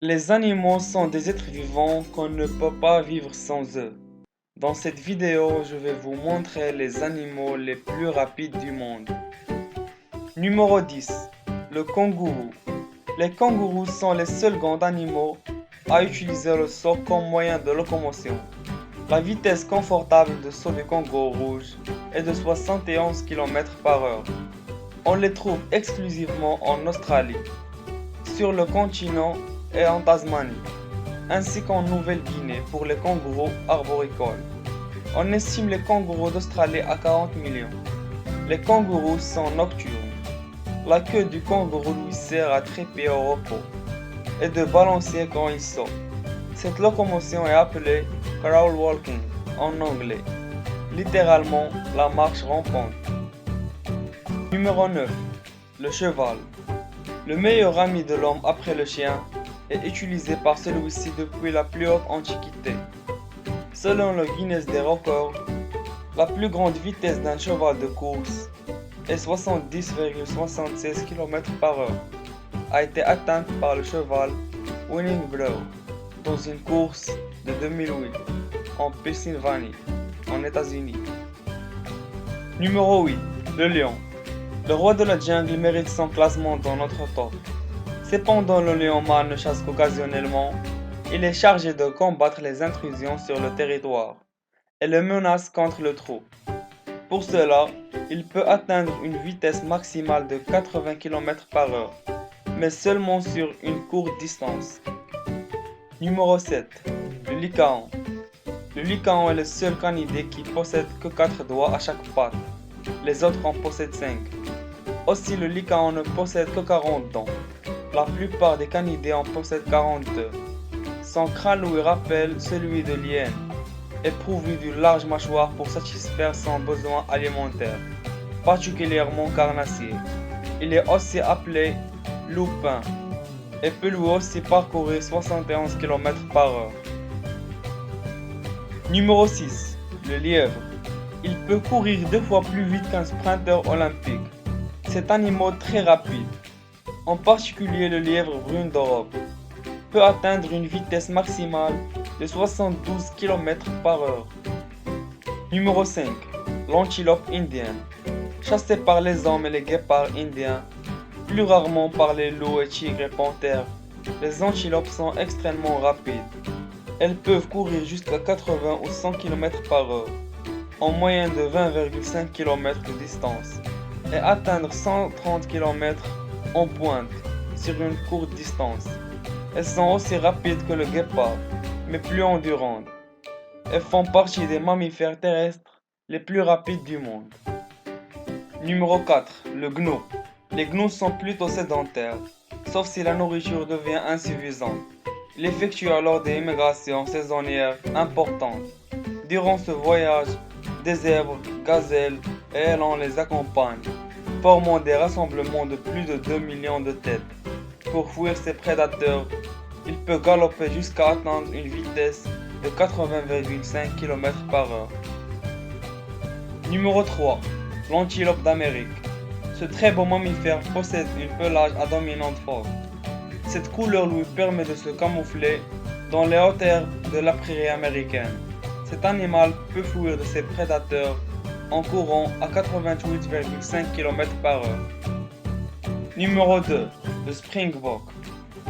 Les animaux sont des êtres vivants qu'on ne peut pas vivre sans eux. Dans cette vidéo, je vais vous montrer les animaux les plus rapides du monde. Numéro 10. Le kangourou. Les kangourous sont les seuls grands animaux à utiliser le saut comme moyen de locomotion. La vitesse confortable de saut du kangourou rouge est de 71 km/h. On les trouve exclusivement en Australie, sur le continent et en Tasmanie, ainsi qu'en Nouvelle-Guinée pour les kangourous arboricoles. On estime les kangourous d'Australie à 40 millions. Les kangourous sont nocturnes. La queue du kangourou lui sert à trépied au repos et de balancer quand il saute. Cette locomotion est appelée crawl walking en anglais, littéralement la marche rampante. Numéro 9. Le cheval. Le meilleur ami de l'homme après le chien est utilisé par celui-ci depuis la plus haute antiquité. Selon le Guinness des records, la plus grande vitesse d'un cheval de course est 70,76 km/h, a été atteinte par le cheval Winning Blow dans une course de 2008 en Pennsylvanie, en États-Unis. Numéro 8. Le lion. Le roi de la jungle mérite son classement dans notre top. Cependant, le lion mâle ne chasse qu'occasionnellement. Il est chargé de combattre les intrusions sur le territoire et les menaces contre le trou. Pour cela, il peut atteindre une vitesse maximale de 80 km/h, mais seulement sur une courte distance. Numéro 7. Le lycaon. Le lycaon est le seul canidé qui possède que 4 doigts à chaque patte. Les autres en possèdent 5. Aussi, le lycaon ne possède que 40 dents. La plupart des canidés en possèdent 42. Son crâne lui rappelle celui de l'hyène et pourvu d'une large mâchoire pour satisfaire son besoin alimentaire, particulièrement carnassier. Il est aussi appelé loupin et peut lui aussi parcourir 71 km/h. Numéro 6. Le lièvre. Il peut courir 2 fois plus vite qu'un sprinteur olympique. Cet animal très rapide, en particulier le lièvre brun d'Europe, peut atteindre une vitesse maximale de 72 km/h. Numéro 5. L'antilope indienne. Chassée par les hommes et les guépards indiens, plus rarement par les loups et tigres et panthères, les antilopes sont extrêmement rapides. Elles peuvent courir jusqu'à 80 ou 100 km/h, en moyenne de 20,5 km de distance, et atteindre 130 km en pointe sur une courte distance. Elles sont aussi rapides que le guépard, mais plus endurantes. Elles font partie des mammifères terrestres les plus rapides du monde. Numéro 4. Le gnou. Les gnous sont plutôt sédentaires, sauf si la nourriture devient insuffisante. Il effectue alors des migrations saisonnières importantes. Durant ce voyage, des zèbres, gazelles et élans les accompagnent, formant des rassemblements de plus de 2 millions de têtes. Pour fuir ses prédateurs, il peut galoper jusqu'à atteindre une vitesse de 80,5 km/h. Numéro 3. L'antilope d'Amérique. Ce très beau mammifère possède une pelage à dominante forte. Cette couleur lui permet de se camoufler dans les hauteurs de la prairie américaine. Cet animal peut fuir de ses prédateurs en courant à 88,5 km/h. Numéro 2. Le springbok.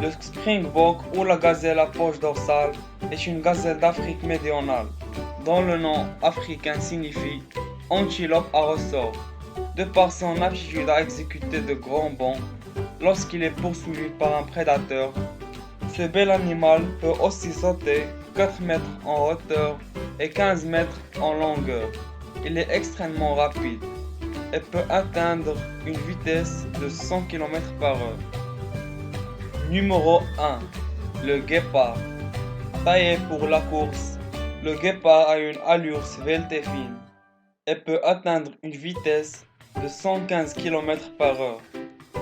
Le springbok ou la gazelle à poche dorsale est une gazelle d'Afrique méridionale, dont le nom africain signifie antilope à ressort, de par son aptitude à exécuter de grands bonds lorsqu'il est poursuivi par un prédateur. Ce bel animal peut aussi sauter 4 mètres en hauteur et 15 mètres en longueur. Il est extrêmement rapide et peut atteindre une vitesse de 100 km/h. Numéro 1. Le guépard. Taillé pour la course, le guépard a une allure svelte et fine et peut atteindre une vitesse de 115 km/h.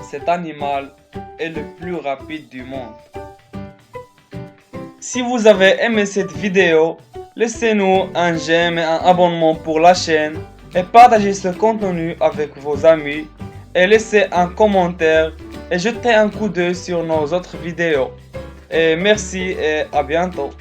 Cet animal est le plus rapide du monde. Si vous avez aimé cette vidéo, laissez-nous un j'aime et un abonnement pour la chaîne et partagez ce contenu avec vos amis et laissez un commentaire et jetez un coup d'œil sur nos autres vidéos. Et merci et à bientôt.